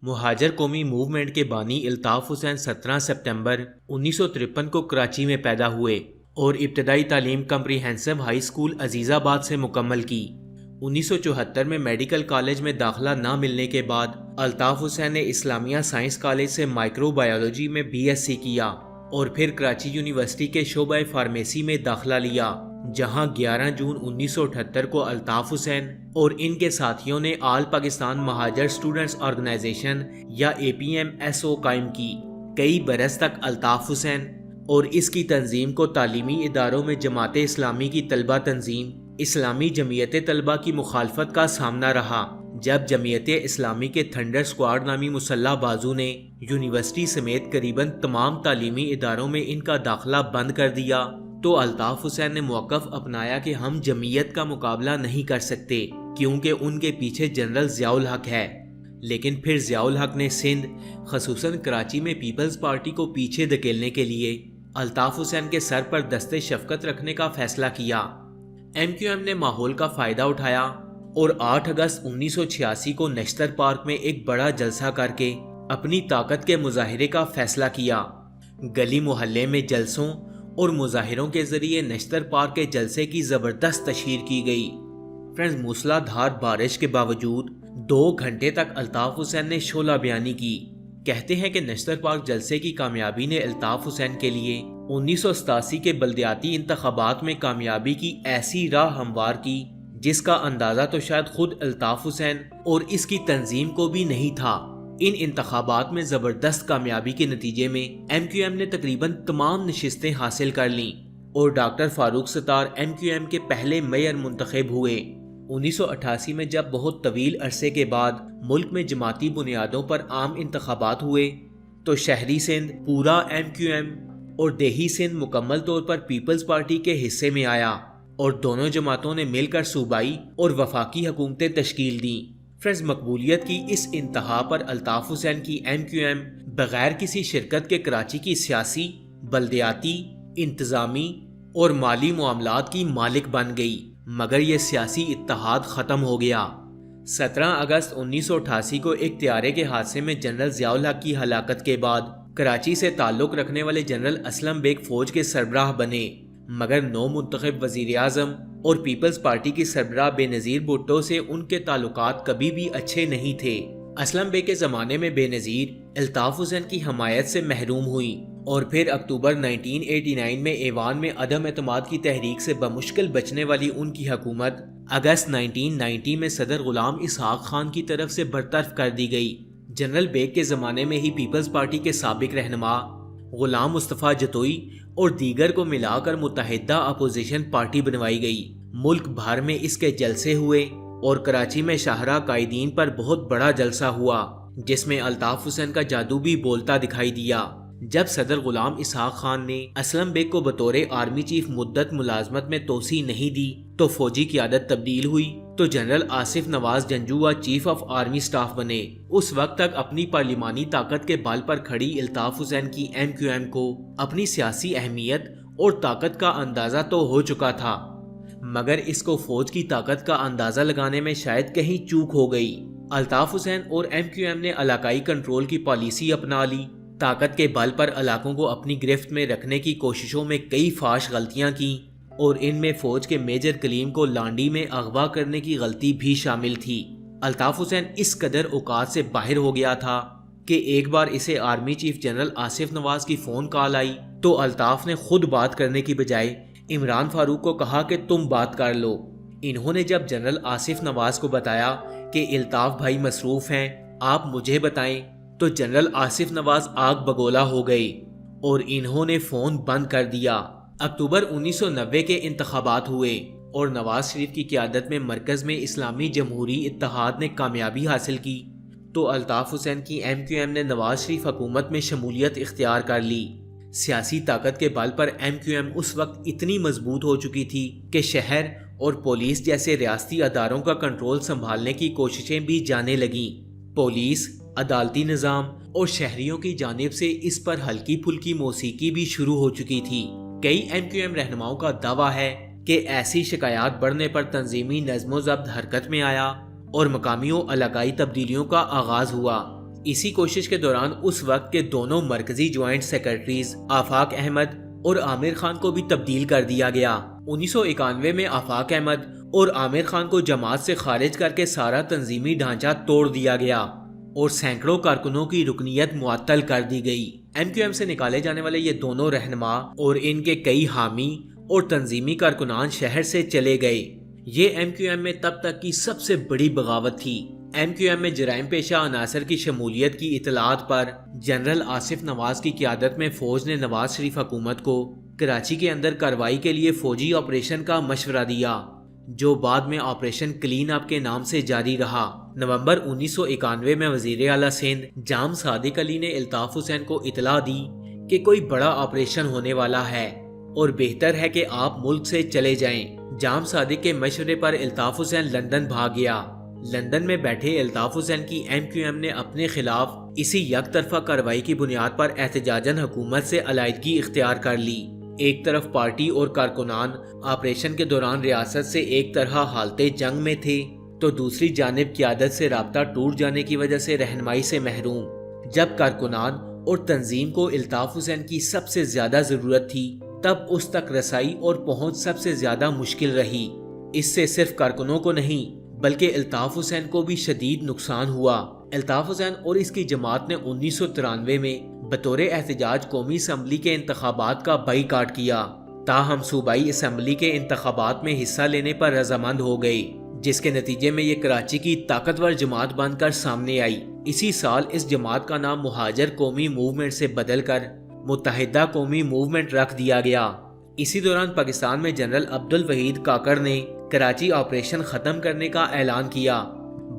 مہاجر قومی موومنٹ کے بانی الطاف حسین 17 سپتمبر 1953 کو کراچی میں پیدا ہوئے اور ابتدائی تعلیم کمپریہنسو ہائی اسکول عزیز آباد سے مکمل کی۔ 1974 میں میڈیکل کالج میں داخلہ نہ ملنے کے بعد الطاف حسین نے اسلامیہ سائنس کالج سے مائکرو بایولوجی میں BSc کیا اور پھر کراچی یونیورسٹی کے شعبہ فارمیسی میں داخلہ لیا، جہاں 11 جون 1978 کو الطاف حسین اور ان کے ساتھیوں نے آل پاکستان مہاجر اسٹوڈنٹس آرگنائزیشن یا APMSO قائم کی۔ کئی برس تک الطاف حسین اور اس کی تنظیم کو تعلیمی اداروں میں جماعت اسلامی کی طلبہ تنظیم اسلامی جمعیت طلبہ کی مخالفت کا سامنا رہا۔ جب جمعیت اسلامی کے تھنڈر سکواڈ نامی مسلح بازو نے یونیورسٹی سمیت قریباً تمام تعلیمی اداروں میں ان کا داخلہ بند کر دیا تو الطاف حسین نے موقف اپنایا کہ ہم جمعیت کا مقابلہ نہیں کر سکتے کیونکہ ان کے پیچھے جنرل ضیاء الحق ہے۔ لیکن پھر ضیاء الحق نے سندھ خصوصاً کراچی میں پیپلز پارٹی کو پیچھے دھکیلنے کے لیے الطاف حسین کے سر پر دست شفقت رکھنے کا فیصلہ کیا۔ MQM نے ماحول کا فائدہ اٹھایا اور 8 اگست 1986 کو نشتر پارک میں ایک بڑا جلسہ کر کے اپنی طاقت کے مظاہرے کا فیصلہ کیا۔ گلی محلے میں جلسوں اور مظاہروں کے ذریعے نشتر پارک کے جلسے کی زبردست تشہیر کی گئی۔ فرینڈز، موسلا دھار بارش کے باوجود 2 گھنٹے تک الطاف حسین نے شعلہ بیانی کی۔ کہتے ہیں کہ نشتر پارک جلسے کی کامیابی نے الطاف حسین کے لیے 1987 کے بلدیاتی انتخابات میں کامیابی کی ایسی راہ ہموار کی جس کا اندازہ تو شاید خود الطاف حسین اور اس کی تنظیم کو بھی نہیں تھا۔ ان انتخابات میں زبردست کامیابی کے نتیجے میں MQM نے تقریباً تمام نشستیں حاصل کر لیں اور ڈاکٹر فاروق ستار MQM کے پہلے میئر منتخب ہوئے۔ 1988 میں جب بہت طویل عرصے کے بعد ملک میں جماعتی بنیادوں پر عام انتخابات ہوئے تو شہری سندھ پورا MQM اور دیہی سندھ مکمل طور پر پیپلز پارٹی کے حصے میں آیا اور دونوں جماعتوں نے مل کر صوبائی اور وفاقی حکومتیں تشکیل دیں۔ فرینڈز، مقبولیت کی اس انتہا پر الطاف حسین کی MQM بغیر کسی شرکت کے کراچی کی سیاسی، بلدیاتی، انتظامی اور مالی معاملات کی مالک بن گئی، مگر یہ سیاسی اتحاد ختم ہو گیا۔ 17 اگست 1988 کو ایک طیارے کے حادثے میں جنرل ضیاء الحق کی ہلاکت کے بعد کراچی سے تعلق رکھنے والے جنرل اسلم بیگ فوج کے سربراہ بنے، مگر نو منتخب وزیر اعظم اور پیپلز پارٹی کی سربراہ بے نظیر بھٹو سے ان کے تعلقات کبھی بھی اچھے نہیں تھے۔ اسلم بیگ کے زمانے میں بے نظیر الطاف حسین کی حمایت سے محروم ہوئی اور پھر اکتوبر 1989 میں ایوان میں عدم اعتماد کی تحریک سے بمشکل بچنے والی ان کی حکومت اگست 1990 میں صدر غلام اسحاق خان کی طرف سے برطرف کر دی گئی۔ جنرل بیگ کے زمانے میں ہی پیپلز پارٹی کے سابق رہنما غلام مصطفیٰ جتوئی اور دیگر کو ملا کر متحدہ اپوزیشن پارٹی بنوائی گئی۔ ملک بھر میں اس کے جلسے ہوئے اور کراچی میں شاہراہ قائدین پر بہت بڑا جلسہ ہوا جس میں الطاف حسین کا جادو بھی بولتا دکھائی دیا۔ جب صدر غلام اسحاق خان نے اسلم بیگ کو بطور آرمی چیف مدت ملازمت میں توسیع نہیں دی تو فوجی قیادت تبدیل ہوئی تو general Asif Nawaz Janjua chief of army staff بنے۔ اس وقت تک اپنی پارلیمانی طاقت کے بل پر کھڑی الطاف حسین کی MQM کو اپنی سیاسی اہمیت اور طاقت کا اندازہ تو ہو چکا تھا، مگر اس کو فوج کی طاقت کا اندازہ لگانے میں شاید کہیں چوک ہو گئی۔ الطاف حسین اور MQM نے علاقائی کنٹرول کی پالیسی اپنا لی۔ طاقت کے بل پر علاقوں کو اپنی گرفت میں رکھنے کی کوششوں میں کئی فاش غلطیاں کیں اور ان میں فوج کے میجر کلیم کو لانڈی میں اغوا کرنے کی غلطی بھی شامل تھی۔ الطاف حسین اس قدر اوقات سے باہر ہو گیا تھا کہ ایک بار اسے آرمی چیف جنرل آصف نواز کی فون کال آئی تو الطاف نے خود بات کرنے کی بجائے عمران فاروق کو کہا کہ تم بات کر لو۔ انہوں نے جب جنرل آصف نواز کو بتایا کہ الطاف بھائی مصروف ہیں، آپ مجھے بتائیں، تو جنرل آصف نواز آگ بگولا ہو گئی اور انہوں نے فون بند کر دیا۔ اکتوبر 1990 کے انتخابات ہوئے اور نواز شریف کی قیادت میں مرکز میں اسلامی جمہوری اتحاد نے کامیابی حاصل کی تو الطاف حسین کی MQM نے نواز شریف حکومت میں شمولیت اختیار کر لی۔ سیاسی طاقت کے بل پر MQM اس وقت اتنی مضبوط ہو چکی تھی کہ شہر اور پولیس جیسے ریاستی اداروں کا کنٹرول سنبھالنے کی کوششیں بھی جانے لگیں۔ پولیس، عدالتی نظام اور شہریوں کی جانب سے اس پر ہلکی پھلکی موسیقی بھی شروع ہو چکی تھی۔ کئی MQM رہنماؤں کا دعویٰ ہے کہ ایسی شکایات بڑھنے پر تنظیمی نظم و ضبط حرکت میں آیا اور مقامی و علاقائی تبدیلیوں کا آغاز ہوا۔ اسی کوشش کے دوران اس وقت کے دونوں مرکزی جوائنٹ سیکرٹریز آفاق احمد اور عامر خان کو بھی تبدیل کر دیا گیا۔ 1991 میں آفاق احمد اور عامر خان کو جماعت سے خارج کر کے سارا تنظیمی ڈھانچہ توڑ دیا گیا اور سینکڑوں کارکنوں کی رکنیت معطل کر دی گئی۔ ایم کیو ایم سے نکالے جانے والے یہ دونوں رہنما اور ان کے کئی حامی اور تنظیمی کارکنان شہر سے چلے گئے۔ یہ ایم کیو ایم میں تب تک کی سب سے بڑی بغاوت تھی۔ ایم کیو ایم میں جرائم پیشہ عناصر کی شمولیت کی اطلاعات پر جنرل آصف نواز کی قیادت میں فوج نے نواز شریف حکومت کو کراچی کے اندر کارروائی کے لیے فوجی آپریشن کا مشورہ دیا، جو بعد میں آپریشن کلین اپ کے نام سے جاری رہا۔ نومبر 1991 میں وزیر اعلیٰ سندھ جام صادق علی نے الطاف حسین کو اطلاع دی کہ کوئی بڑا آپریشن ہونے والا ہے اور بہتر ہے کہ آپ ملک سے چلے جائیں۔ جام صادق کے مشورے پر الطاف حسین لندن بھاگ گیا۔ لندن میں بیٹھے الطاف حسین کی ایم کیو ایم نے اپنے خلاف اسی یک طرفہ کارروائی کی بنیاد پر احتجاجاً حکومت سے علیحدگی اختیار کر لی۔ ایک طرف پارٹی اور کارکنان آپریشن کے دوران ریاست سے ایک طرح حالت جنگ میں تھے، تو دوسری جانب قیادت سے رابطہ ٹوٹ جانے کی وجہ سے رہنمائی سے محروم۔ جب کارکنان اور تنظیم کو الطاف حسین کی سب سے زیادہ ضرورت تھی، تب اس تک رسائی اور پہنچ سب سے زیادہ مشکل رہی۔ اس سے صرف کارکنوں کو نہیں بلکہ الطاف حسین کو بھی شدید نقصان ہوا۔ الطاف حسین اور اس کی جماعت نے 1993 میں بطور احتجاج قومی اسمبلی کے انتخابات کا بائیکاٹ کیا، تاہم صوبائی اسمبلی کے انتخابات میں حصہ لینے پر رضامند ہو گئے، جس کے نتیجے میں یہ کراچی کی طاقتور جماعت بن کر سامنے آئی۔ اسی سال اس جماعت کا نام مہاجر قومی موومنٹ سے بدل کر متحدہ قومی موومنٹ رکھ دیا گیا۔ اسی دوران پاکستان میں جنرل عبدالوحید کاکڑ نے کراچی آپریشن ختم کرنے کا اعلان کیا۔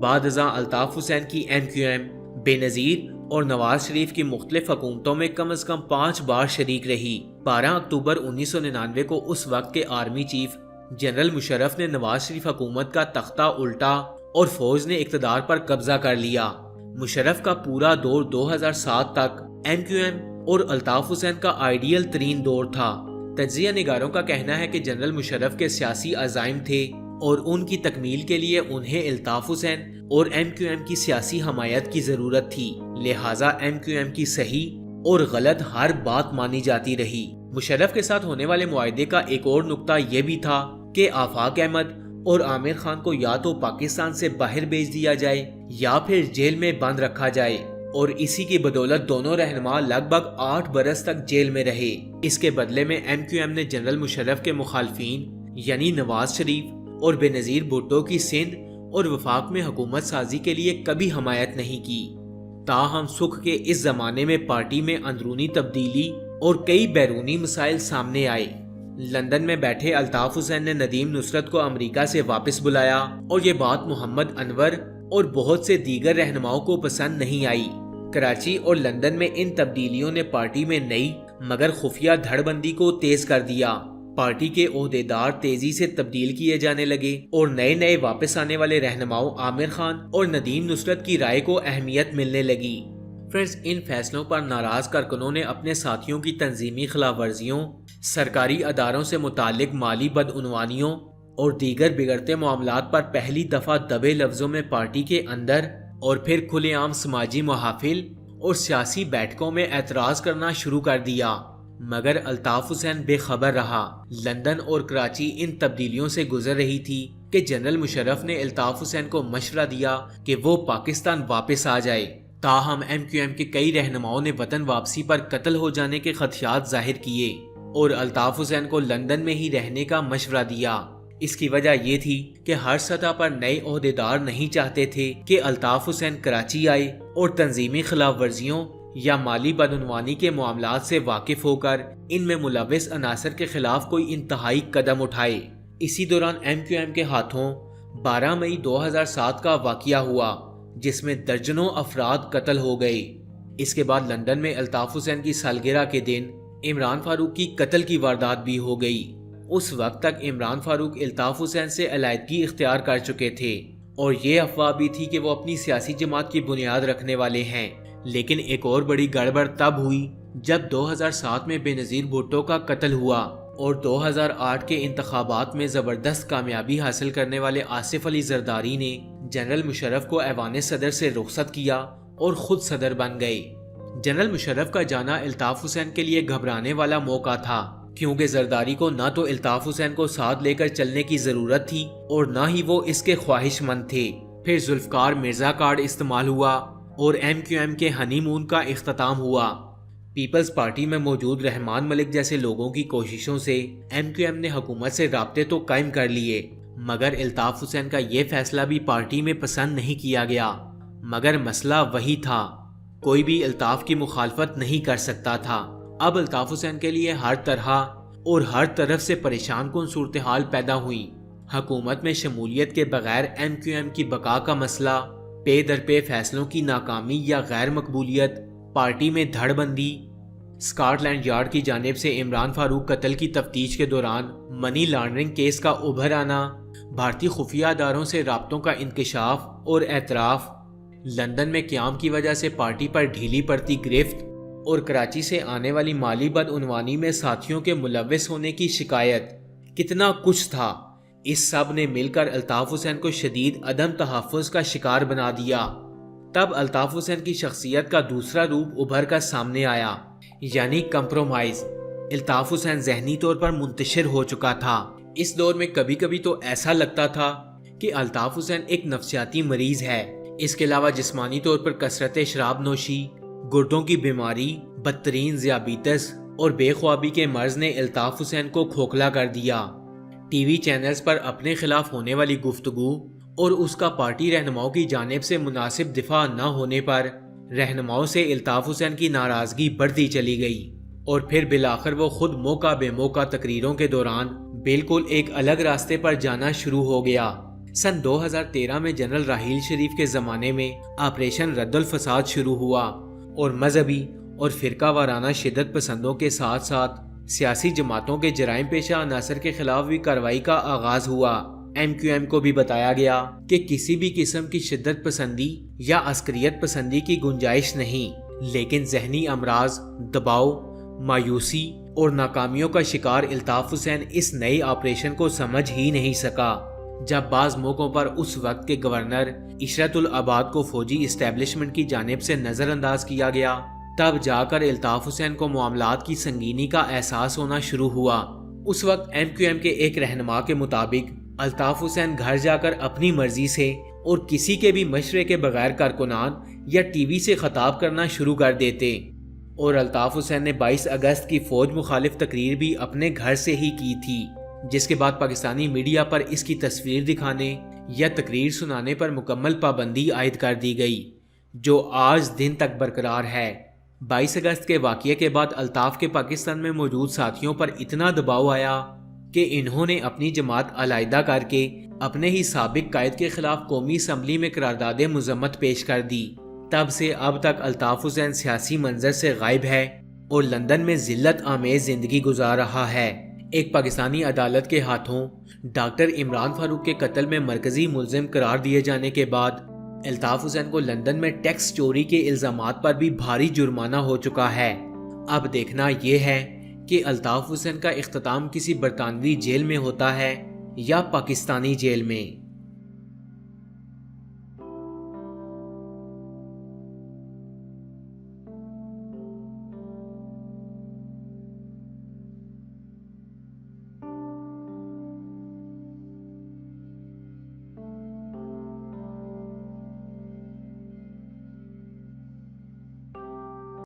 بعد ازاں الطاف حسین کی ایم کیو ایم بے نظیر اور نواز شریف کی مختلف حکومتوں میں کم از کم 5 بار شریک رہی۔ 12 اکتوبر 1999 کو اس وقت کے آرمی چیف جنرل مشرف نے نواز شریف حکومت کا تختہ الٹا اور فوج نے اقتدار پر قبضہ کر لیا۔ مشرف کا پورا دور 2007 تک ایم کیو ایم اور الطاف حسین کا آئیڈیل ترین دور تھا۔ تجزیہ نگاروں کا کہنا ہے کہ جنرل مشرف کے سیاسی عزائم تھے اور ان کی تکمیل کے لیے انہیں الطاف حسین اور ایم کیو ایم کی سیاسی حمایت کی ضرورت تھی، لہٰذا ایم کیو ایم کی صحیح اور غلط ہر بات مانی جاتی رہی۔ مشرف کے ساتھ ہونے والے معاہدے کا ایک اور نقطہ یہ بھی تھا کہ آفاق احمد اور عامر خان کو یا تو پاکستان سے باہر بھیج دیا جائے یا پھر جیل میں بند رکھا جائے، اور اسی کی بدولت دونوں رہنما لگ بھگ 8 برس تک جیل میں رہے۔ اس کے بدلے میں ایم کیو ایم نے جنرل مشرف کے مخالفین یعنی نواز شریف اور بے نظیر بھٹو کی سندھ اور وفاق میں حکومت سازی کے لیے کبھی حمایت نہیں کی۔ تاہم سکھ کے اس زمانے میں پارٹی میں اندرونی تبدیلی اور کئی بیرونی مسائل سامنے آئے۔ لندن میں بیٹھے الطاف حسین نے ندیم نصرت کو امریکہ سے واپس بلایا اور یہ بات محمد انور اور بہت سے دیگر رہنماؤں کو پسند نہیں آئی۔ کراچی اور لندن میں ان تبدیلیوں نے پارٹی میں نئی مگر خفیہ دھڑ بندی کو تیز کر دیا۔ پارٹی کے عہدیدار تیزی سے تبدیل کیے جانے لگے اور نئے واپس آنے والے رہنماؤں عامر خان اور ندیم نصرت کی رائے کو اہمیت ملنے لگی۔ فرینڈز، ان فیصلوں پر ناراض کارکنوں نے اپنے ساتھیوں کی تنظیمی خلاف ورزیوں، سرکاری اداروں سے متعلق مالی بدعنوانیوں اور دیگر بگڑتے معاملات پر پہلی دفعہ دبے لفظوں میں پارٹی کے اندر اور پھر کھلے عام سماجی محافل اور سیاسی بیٹھکوں میں اعتراض کرنا شروع کر دیا، مگر الطاف حسین بے خبر رہا۔ لندن اور کراچی ان تبدیلیوں سے گزر رہی تھی کہ جنرل مشرف نے الطاف حسین کو مشورہ دیا کہ وہ پاکستان واپس آ جائے۔ تاہم ایم کیو ایم کے کئی رہنماؤں نے وطن واپسی پر قتل ہو جانے کے خدشات ظاہر کیے اور الطاف حسین کو لندن میں ہی رہنے کا مشورہ دیا۔ اس کی وجہ یہ تھی کہ ہر سطح پر نئے عہدیدار نہیں چاہتے تھے کہ الطاف حسین کراچی آئے اور تنظیمی خلاف ورزیوں یا مالی بدعنوانی کے معاملات سے واقف ہو کر ان میں ملوث عناصر کے خلاف کوئی انتہائی قدم اٹھائے۔ اسی دوران ایم کیو ایم کے ہاتھوں 12 مئی 2007 کا واقعہ ہوا جس میں درجنوں افراد قتل ہو گئے۔ اس کے بعد لندن میں الطاف حسین کی سالگرہ کے دن عمران فاروق کی قتل کی واردات بھی ہو گئی۔ اس وقت تک عمران فاروق الطاف حسین سے علیحدگی اختیار کر چکے تھے اور یہ افواہ بھی تھی کہ وہ اپنی سیاسی جماعت کی بنیاد رکھنے والے ہیں۔ لیکن ایک اور بڑی گڑبڑ تب ہوئی جب 2007 میں بے نظیر بھٹو کا قتل ہوا اور 2008 کے انتخابات میں زبردست کامیابی حاصل کرنے والے آصف علی زرداری نے جنرل مشرف کو ایوان صدر سے رخصت کیا اور خود صدر بن گئے۔ جنرل مشرف کا جانا الطاف حسین کے لیے گھبرانے والا موقع تھا، کیونکہ زرداری کو نہ تو الطاف حسین کو ساتھ لے کر چلنے کی ضرورت تھی اور نہ ہی وہ اس کے خواہش مند تھے۔ پھر ذوالفقار مرزا کارڈ استعمال ہوا اور MQM کے ہنی مون کا اختتام ہوا۔ پیپلز پارٹی میں موجود رحمان ملک جیسے لوگوں کی کوششوں سے MQM نے حکومت سے رابطے تو قائم کر لیے، مگر الطاف حسین کا یہ فیصلہ بھی پارٹی میں پسند نہیں کیا گیا۔ مگر مسئلہ وہی تھا، کوئی بھی الطاف کی مخالفت نہیں کر سکتا تھا۔ اب الطاف حسین کے لیے ہر طرح اور ہر طرف سے پریشان کن صورتحال پیدا ہوئی۔ حکومت میں شمولیت کے بغیر MQM کی بقا کا مسئلہ، پے در پے فیصلوں کی ناکامی یا غیر مقبولیت، پارٹی میں دھڑ بندی، اسکاٹ لینڈ یارڈ کی جانب سے عمران فاروق قتل کی تفتیش کے دوران منی لانڈرنگ کیس کا ابھر آنا، بھارتی خفیہ اداروں سے رابطوں کا انکشاف اور اعتراف، لندن میں قیام کی وجہ سے پارٹی پر ڈھیلی پڑتی گرفت اور کراچی سے آنے والی مالی بدعنوانی میں ساتھیوں کے ملوث ہونے کی شکایت، کتنا کچھ تھا۔ اس سب نے مل کر الطاف حسین کو شدید عدم تحفظ کا شکار بنا دیا۔ تب الطاف حسین کی شخصیت کا دوسرا روپ ابھر کر سامنے آیا، یعنی کمپرومائز۔ الطاف حسین ذہنی طور پر منتشر ہو چکا تھا۔ اس دور میں کبھی کبھی تو ایسا لگتا تھا کہ الطاف حسین ایک نفسیاتی مریض ہے۔ اس کے علاوہ جسمانی طور پر کثرت شراب نوشی، گردوں کی بیماری، بدترین ذیابیطس اور بے خوابی کے مرض نے الطاف حسین کو کھوکھلا کر دیا۔ ٹی وی چینلز پر اپنے خلاف ہونے والی گفتگو اور اس کا پارٹی رہنماؤں کی جانب سے مناسب دفاع نہ ہونے پر رہنماؤں سے الطاف حسین کی ناراضگی بڑھتی چلی گئی، اور پھر بالآخر وہ خود موقع بے موقع تقریروں کے دوران بالکل ایک الگ راستے پر جانا شروع ہو گیا۔ سن 2013 میں جنرل راحیل شریف کے زمانے میں آپریشن رد الفساد شروع ہوا اور مذہبی اور فرقہ وارانہ شدت پسندوں کے ساتھ ساتھ سیاسی جماعتوں کے جرائم پیشہ عناصر کے خلاف بھی کارروائی کا آغاز ہوا۔ MQM کو بھی بتایا گیا کہ کسی بھی قسم کی شدت پسندی یا عسکریت پسندی کی گنجائش نہیں، لیکن ذہنی امراض، دباؤ، مایوسی اور ناکامیوں کا شکار الطاف حسین اس نئے آپریشن کو سمجھ ہی نہیں سکا۔ جب بعض موقعوں پر اس وقت کے گورنر عشرت العباد کو فوجی اسٹیبلشمنٹ کی جانب سے نظر انداز کیا گیا، تب جا کر الطاف حسین کو معاملات کی سنگینی کا احساس ہونا شروع ہوا۔ اس وقت MQM کے ایک رہنما کے مطابق الطاف حسین گھر جا کر اپنی مرضی سے اور کسی کے بھی مشورے کے بغیر کارکنان یا ٹی وی سے خطاب کرنا شروع کر دیتے، اور الطاف حسین نے 22 اگست کی فوج مخالف تقریر بھی اپنے گھر سے ہی کی تھی، جس کے بعد پاکستانی میڈیا پر اس کی تصویر دکھانے یا تقریر سنانے پر مکمل پابندی عائد کر دی گئی، جو آج دن تک برقرار ہے۔ 22 اگست کے واقعے کے بعد الطاف کے پاکستان میں موجود ساتھیوں پر اتنا دباؤ آیا کہ انہوں نے اپنی جماعت علیحدہ کر کے اپنے ہی سابق قائد کے خلاف قومی اسمبلی میں قرارداد مذمت پیش کر دی۔ تب سے اب تک الطاف حسین سیاسی منظر سے غائب ہے اور لندن میں ذلت آمیز زندگی گزار رہا ہے۔ ایک پاکستانی عدالت کے ہاتھوں ڈاکٹر عمران فاروق کے قتل میں مرکزی ملزم قرار دیے جانے کے بعد الطاف حسین کو لندن میں ٹیکس چوری کے الزامات پر بھی بھاری جرمانہ ہو چکا ہے۔ اب دیکھنا یہ ہے کہ الطاف حسین کا اختتام کسی برطانوی جیل میں ہوتا ہے یا پاکستانی جیل میں۔